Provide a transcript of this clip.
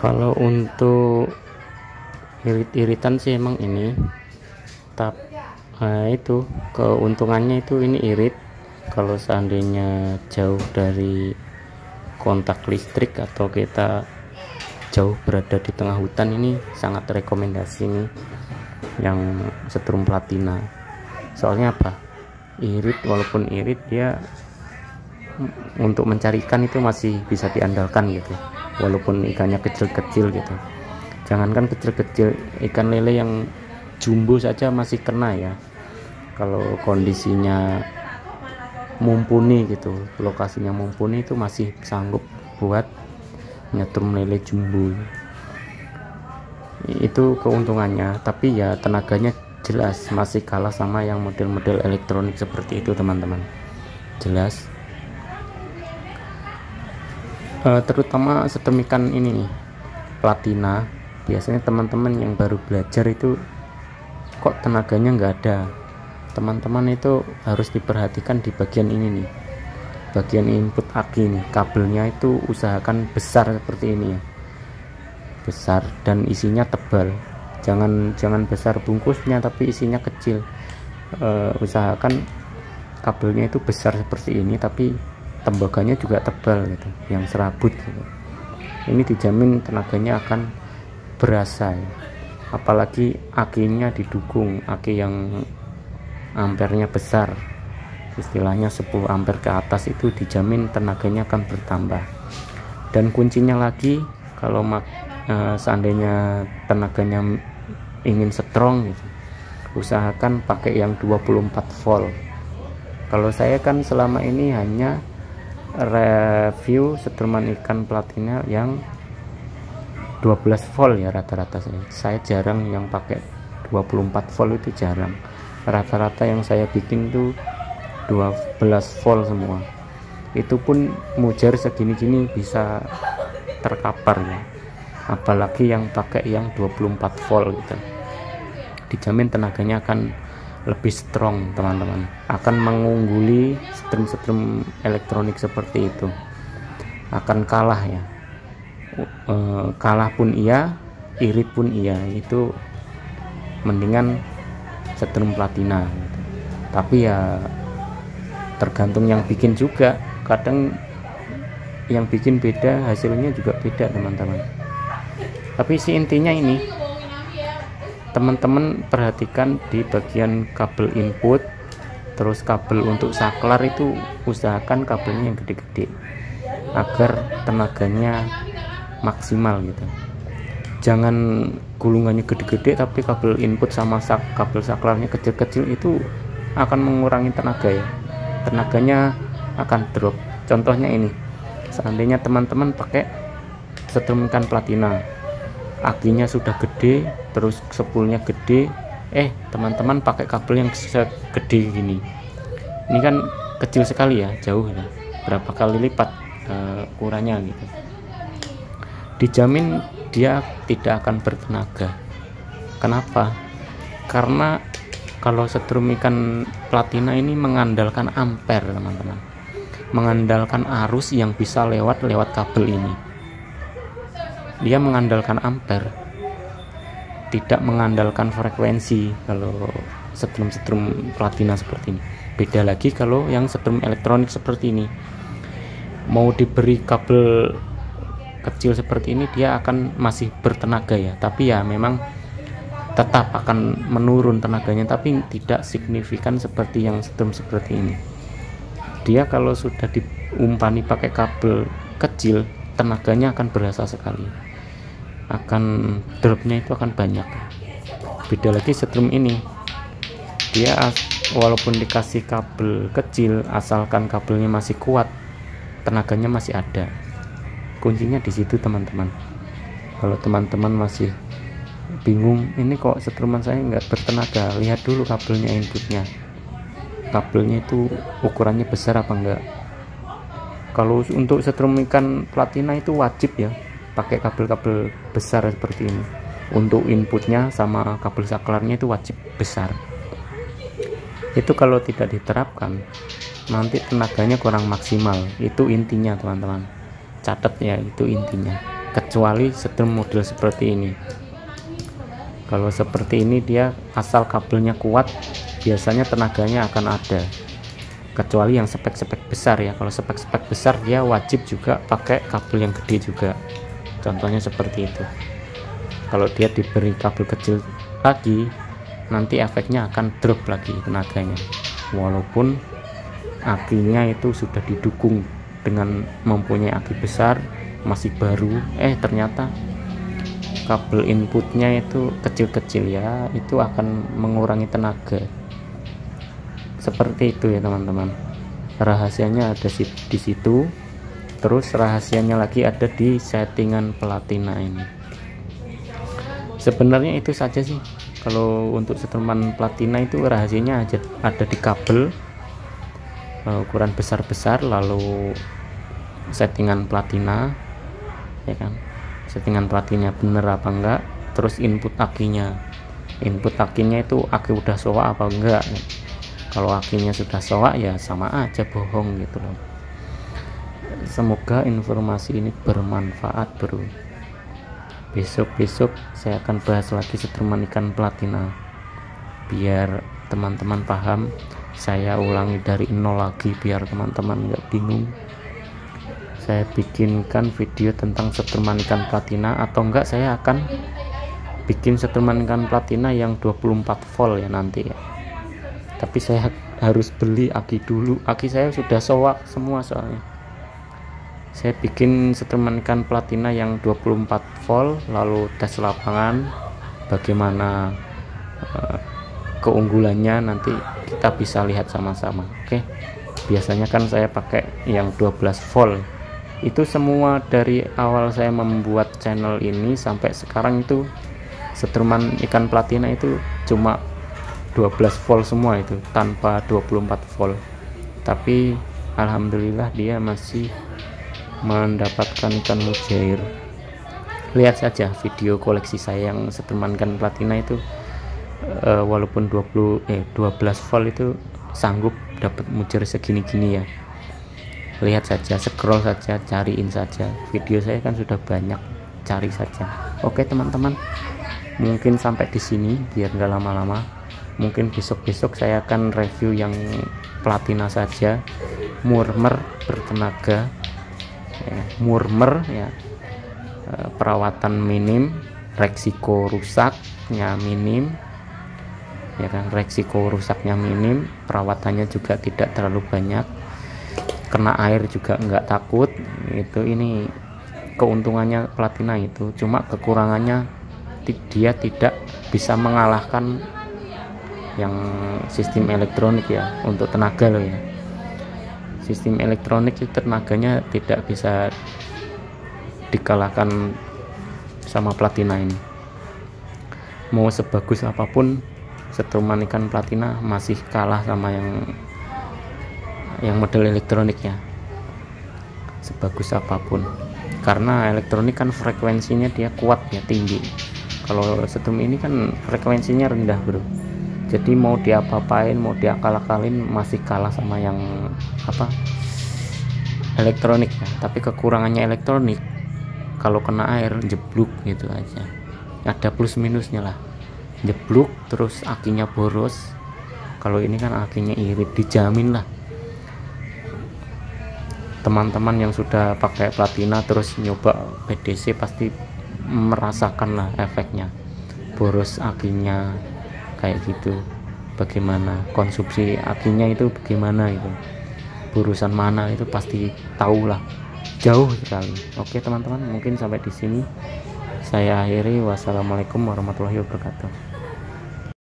Kalau untuk irit-iritan sih emang ini, tapi itu keuntungannya itu ini irit. Kalau seandainya jauh dari kontak listrik atau kita jauh berada di tengah hutan, ini sangat rekomendasi nih yang setrum platina. Soalnya apa? Irit, walaupun irit dia untuk mencari ikan itu masih bisa diandalkan gitu, walaupun ikannya kecil-kecil gitu. Jangankan kecil-kecil, ikan lele yang jumbo saja masih kena ya, kalau kondisinya mumpuni gitu, lokasinya mumpuni itu masih sanggup buat nyetrum lele jumbo. Itu keuntungannya, tapi ya tenaganya jelas masih kalah sama yang model-model elektronik seperti itu teman-teman, jelas. Terutama setrum ikan ini nih, platina, biasanya teman-teman yang baru belajar itu kok tenaganya nggak ada. Teman-teman itu harus diperhatikan di bagian ini nih, bagian input aki nih, kabelnya itu usahakan besar seperti ini ya, besar dan isinya tebal. Jangan besar bungkusnya tapi isinya kecil. Usahakan kabelnya itu besar seperti ini tapi tembaganya juga tebal gitu, yang serabut gitu. Ini dijamin tenaganya akan berasa ya. Apalagi akinya didukung aki yang ampernya besar, istilahnya 10 ampere ke atas, itu dijamin tenaganya akan bertambah. Dan kuncinya lagi, kalau seandainya tenaganya ingin strong gitu, usahakan pakai yang 24 volt. Kalau saya kan selama ini hanya review setruman ikan platina yang 12 volt ya rata-rata. Saya jarang yang pakai 24 volt, itu jarang. Rata-rata yang saya bikin tuh 12 volt semua. Itu pun mujar segini-gini bisa terkapar ya, apalagi yang pakai yang 24 volt gitu. Dijamin tenaganya akan lebih strong teman-teman, akan mengungguli setrum-setrum elektronik seperti itu. Akan kalah ya, kalah pun iya, irit pun iya, itu mendingan setrum platina gitu. Tapi ya tergantung yang bikin juga, kadang yang bikin beda hasilnya juga beda teman-teman. Tapi si intinya ini, teman-teman perhatikan di bagian kabel input, terus kabel untuk saklar itu usahakan kabelnya yang gede-gede agar tenaganya maksimal gitu. Jangan gulungannya gede-gede tapi kabel input sama kabel saklarnya kecil-kecil, itu akan mengurangi tenaga ya, tenaganya akan drop. Contohnya ini, seandainya teman-teman pakai setrum ikan platina, akinya sudah gede, terus spoolnya gede, teman-teman pakai kabel yang segede gini, ini kan kecil sekali ya, jauh ya, berapa kali lipat ukurannya gitu. Dijamin dia tidak akan bertenaga. Kenapa? Karena kalau setrum ikan platina ini mengandalkan ampere teman-teman, mengandalkan arus yang bisa lewat kabel ini. Dia mengandalkan ampere, tidak mengandalkan frekuensi. Kalau setrum platina seperti ini beda lagi. Kalau yang setrum elektronik seperti ini, mau diberi kabel kecil seperti ini dia akan masih bertenaga ya, tapi ya memang tetap akan menurun tenaganya, tapi tidak signifikan seperti yang setrum seperti ini. Dia kalau sudah diumpani pakai kabel kecil, tenaganya akan berasa sekali, akan dropnya itu akan banyak. Beda lagi setrum ini, dia walaupun dikasih kabel kecil, asalkan kabelnya masih kuat, tenaganya masih ada. Kuncinya di situ teman-teman. Kalau teman-teman masih bingung, ini kok setruman saya nggak bertenaga, lihat dulu kabelnya, inputnya, kabelnya itu ukurannya besar apa enggak. Kalau untuk setrum ikan platina itu wajib ya pakai kabel-kabel besar seperti ini. Untuk inputnya sama kabel saklarnya itu wajib besar. Itu kalau tidak diterapkan nanti tenaganya kurang maksimal. Itu intinya teman-teman, catat ya, itu intinya. kecuali setrum model seperti ini. Kalau seperti ini dia asal kabelnya kuat, biasanya tenaganya akan ada, kecuali yang spek-spek besar ya. Kalau spek-spek besar dia wajib juga pakai kabel yang gede juga, contohnya seperti itu. Kalau dia diberi kabel kecil lagi, nanti efeknya akan drop lagi tenaganya, walaupun akinya itu sudah didukung dengan mempunyai aki besar, masih baru, ternyata kabel inputnya itu kecil-kecil ya, itu akan mengurangi tenaga. Seperti itu ya teman-teman, rahasianya ada di situ. Terus rahasianya lagi ada di settingan platina ini. Sebenarnya itu saja sih. Kalau untuk setruman platina itu rahasianya ada di kabel ukuran besar-besar, lalu settingan platina ya kan, settingan platina bener apa enggak, terus input akinya itu aki udah soak apa enggak. Kalau akinya sudah soak ya sama aja bohong gitu loh. Semoga informasi ini bermanfaat bro. Besok saya akan bahas lagi setruman ikan platina, biar teman-teman paham. Saya ulangi dari nol lagi biar teman-teman nggak bingung. Saya bikinkan video tentang setruman ikan platina, atau enggak saya akan bikin setruman ikan platina yang 24 volt ya nanti ya. Tapi saya harus beli aki dulu, aki saya sudah soak semua soalnya. Saya bikin setruman ikan platina yang 24 volt, lalu tes lapangan bagaimana keunggulannya, nanti kita bisa lihat sama-sama. Oke, biasanya kan saya pakai yang 12 volt. Itu semua dari awal saya membuat channel ini sampai sekarang itu setruman ikan platina itu cuma 12 volt semua, itu tanpa 24 volt. Tapi alhamdulillah dia masih mendapatkan ikan mujair. Lihat saja video koleksi saya yang setruman ikan platina itu, walaupun 12 volt itu sanggup dapat mujair segini-gini ya. Lihat saja, scroll saja, cariin saja, video saya kan sudah banyak, cari saja. Oke teman-teman, mungkin sampai di sini biar nggak lama-lama. Mungkin besok saya akan review yang platina saja, murmer bertenaga ya, murmer ya, perawatan minim, resiko rusaknya minim ya kan, resiko rusaknya minim, perawatannya juga tidak terlalu banyak, kena air juga nggak takut. Itu ini keuntungannya platina itu. Cuma kekurangannya dia tidak bisa mengalahkan yang sistem elektronik ya, untuk tenaga loh ya. Sistem elektronik itu tenaganya tidak bisa dikalahkan sama platina ini. Mau sebagus apapun setruman ikan platina masih kalah sama yang model elektroniknya, sebagus apapun, karena elektronik kan frekuensinya dia kuat ya, tinggi. Kalau setrum ini kan frekuensinya rendah bro, jadi mau diapa-apain, mau diakal-akalin masih kalah sama yang elektronik ya. Tapi kekurangannya elektronik, kalau kena air jeblok gitu aja, ada plus minusnya lah, jeblok terus akinya boros. Kalau ini kan akinya irit, dijamin lah. Teman-teman yang sudah pakai platina terus nyoba PDC pasti merasakan lah efeknya, boros akinya kayak gitu. Bagaimana konsumsi akinya itu, bagaimana itu, borusan mana itu pasti tahu lah, jauh sekali. Oke teman-teman, mungkin sampai di sini saya akhiri. Wassalamualaikum warahmatullahi wabarakatuh.